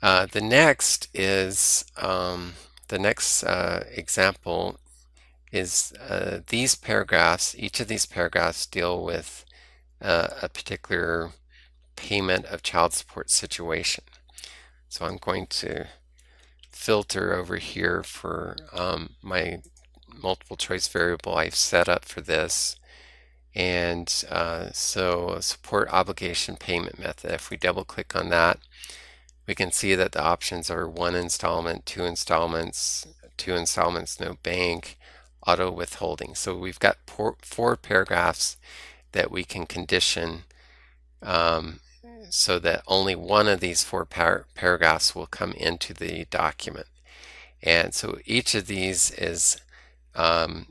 The next is the next example is these paragraphs. Each of these paragraphs deal with a particular payment of child support situation. So I'm going to filter over here for my multiple choice variable I've set up for this. And so support obligation payment method. If we double click on that, we can see that the options are 1 installment, 2 installments, 2 installments, no bank, auto withholding. So we've got four paragraphs that we can condition so that only one of these four paragraphs will come into the document. And so each of these is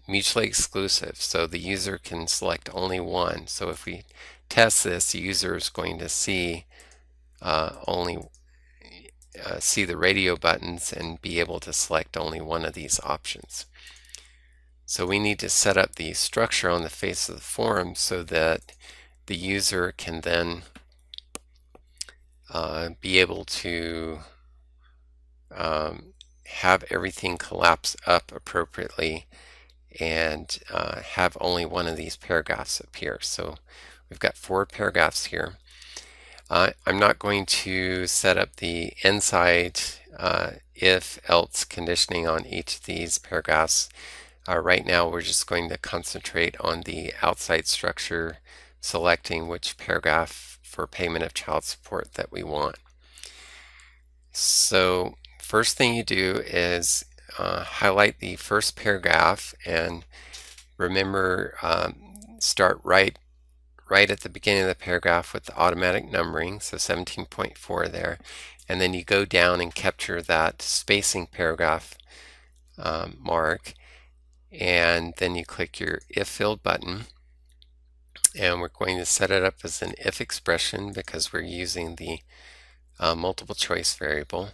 mutually exclusive, so the user can select only one. So if we test this, the user is going to see only see the radio buttons and be able to select only one of these options. So we need to set up the structure on the face of the form so that the user can then be able to have everything collapse up appropriately and have only one of these paragraphs appear. So we've got four paragraphs here. I'm not going to set up the inside if else conditioning on each of these paragraphs. Right now we're just going to concentrate on the outside structure, selecting which paragraph for payment of child support that we want. So first thing you do is highlight the first paragraph, and remember start right at the beginning of the paragraph with the automatic numbering, so 17.4 there, and then you go down and capture that spacing paragraph mark, and then you click your if field button, and we're going to set it up as an if expression because we're using the multiple choice variable.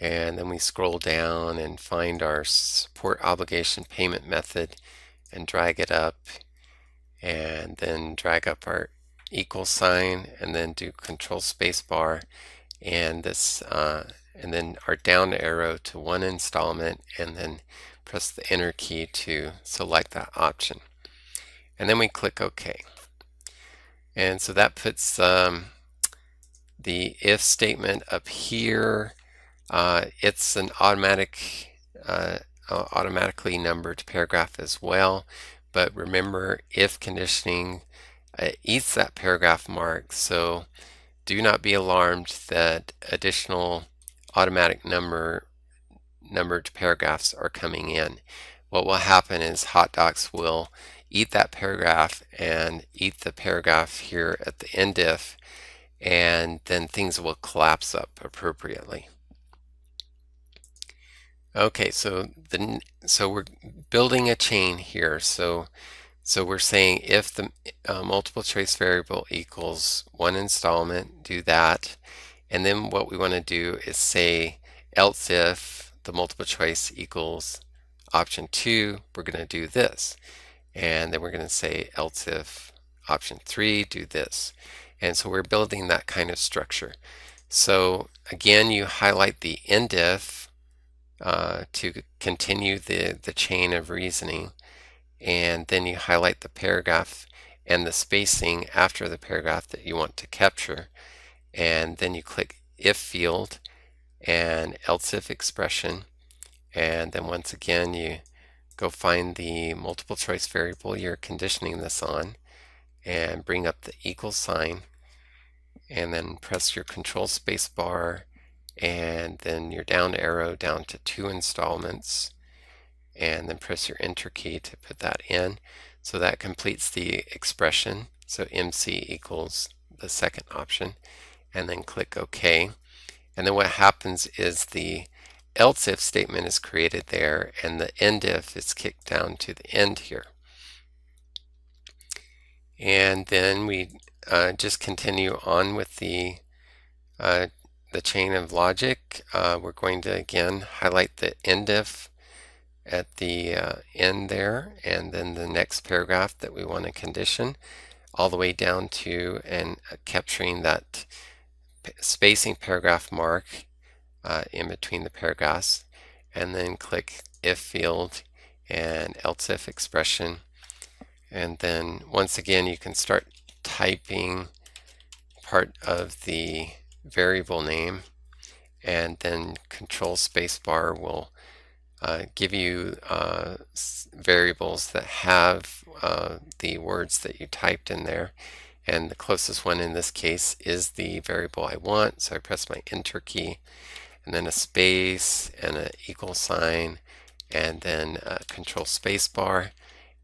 And then we scroll down and find our support obligation payment method and drag it up, and then drag up our equal sign, and then do control space bar, and this and then our down arrow to one installment, and then press the enter key to select that option, and then we click OK. And so that puts the if statement up here. It's an automatically numbered paragraph as well, but remember, if conditioning eats that paragraph mark, so do not be alarmed that additional automatic numbered paragraphs are coming in. What will happen is HotDocs will eat that paragraph and eat the paragraph here at the end if, and then things will collapse up appropriately. Okay, so we're building a chain here. So we're saying if the multiple choice variable equals one installment, do that, and then what we want to do is say else if the multiple choice equals option 2, we're going to do this, and then we're going to say else if option 3, do this. And so we're building that kind of structure. So again, you highlight the end if to continue the chain of reasoning, and then you highlight the paragraph and the spacing after the paragraph that you want to capture, and then you click if field and else if expression, and then once again you go find the multiple choice variable you're conditioning this on and bring up the equal sign, and then press your control space bar and then your down arrow down to 2 installments, and then press your enter key to put that in. So that completes the expression. So MC equals the second option, and then click OK. And then what happens is the else if statement is created there, and the end if is kicked down to the end here. And then we just continue on with the chain of logic. We're going to again highlight the end if at the end there, and then the next paragraph that we want to condition all the way down to and capturing that spacing paragraph mark in between the paragraphs, and then click if field and else if expression. And then once again, you can start typing part of the variable name, and then Control Spacebar will give you variables that have the words that you typed in there. And the closest one in this case is the variable I want, so I press my Enter key, and then a space and an equal sign, and then Control Spacebar.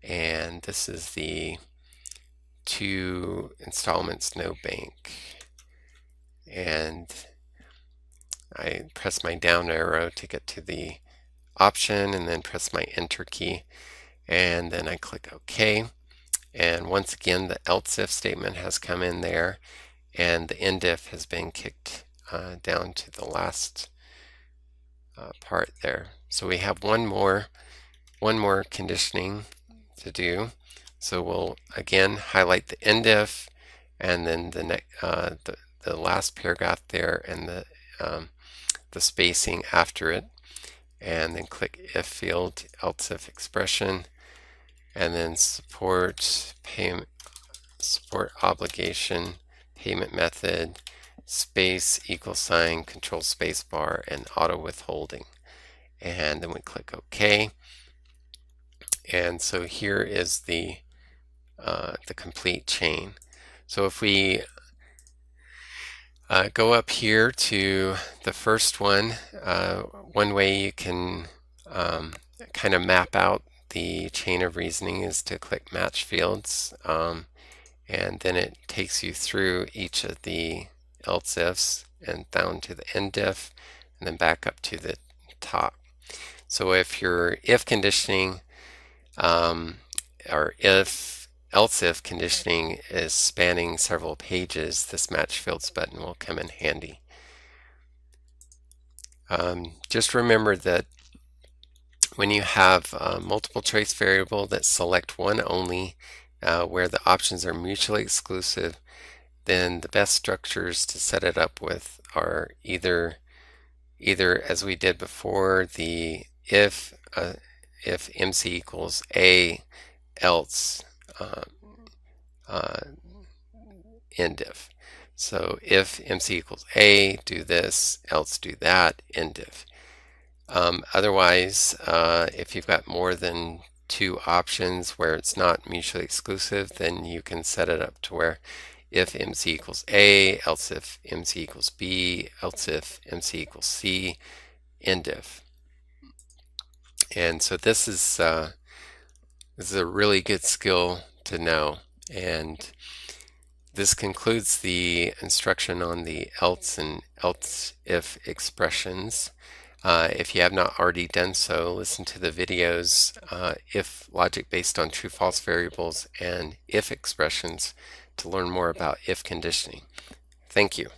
And this is the 2 installments no bank. And I press my down arrow to get to the option, and then press my Enter key, and then I click OK. And once again, the else if statement has come in there, and the end if has been kicked down to the last part there. So we have one more conditioning to do. So we'll again highlight the end if, and then the last paragraph there, and the spacing after it, and then click if field, else if expression, and then support obligation, payment method, space, equal sign, Control Spacebar, and auto withholding. And then we click OK. And so here is the complete chain. So if we go up here to the first one, one way you can kind of map out the chain of reasoning is to click Match Fields, and then it takes you through each of the else ifs and down to the end if, and then back up to the top. So if your if conditioning or if else if conditioning is spanning several pages, this Match Fields button will come in handy. Just remember that when you have multiple choice variable that select one only, where the options are mutually exclusive, then the best structures to set it up with are either as we did before, the if MC equals A, else end if. So if MC equals A, do this, else do that, end if. Otherwise, if you've got more than 2 options where it's not mutually exclusive, then you can set it up to where if MC equals A, else if MC equals B, else if MC equals C, end if. And so this is a really good skill to know. And this concludes the instruction on the else and else if expressions. If you have not already done so, listen to the videos if logic based on true-false variables and if expressions to learn more about if conditioning. Thank you.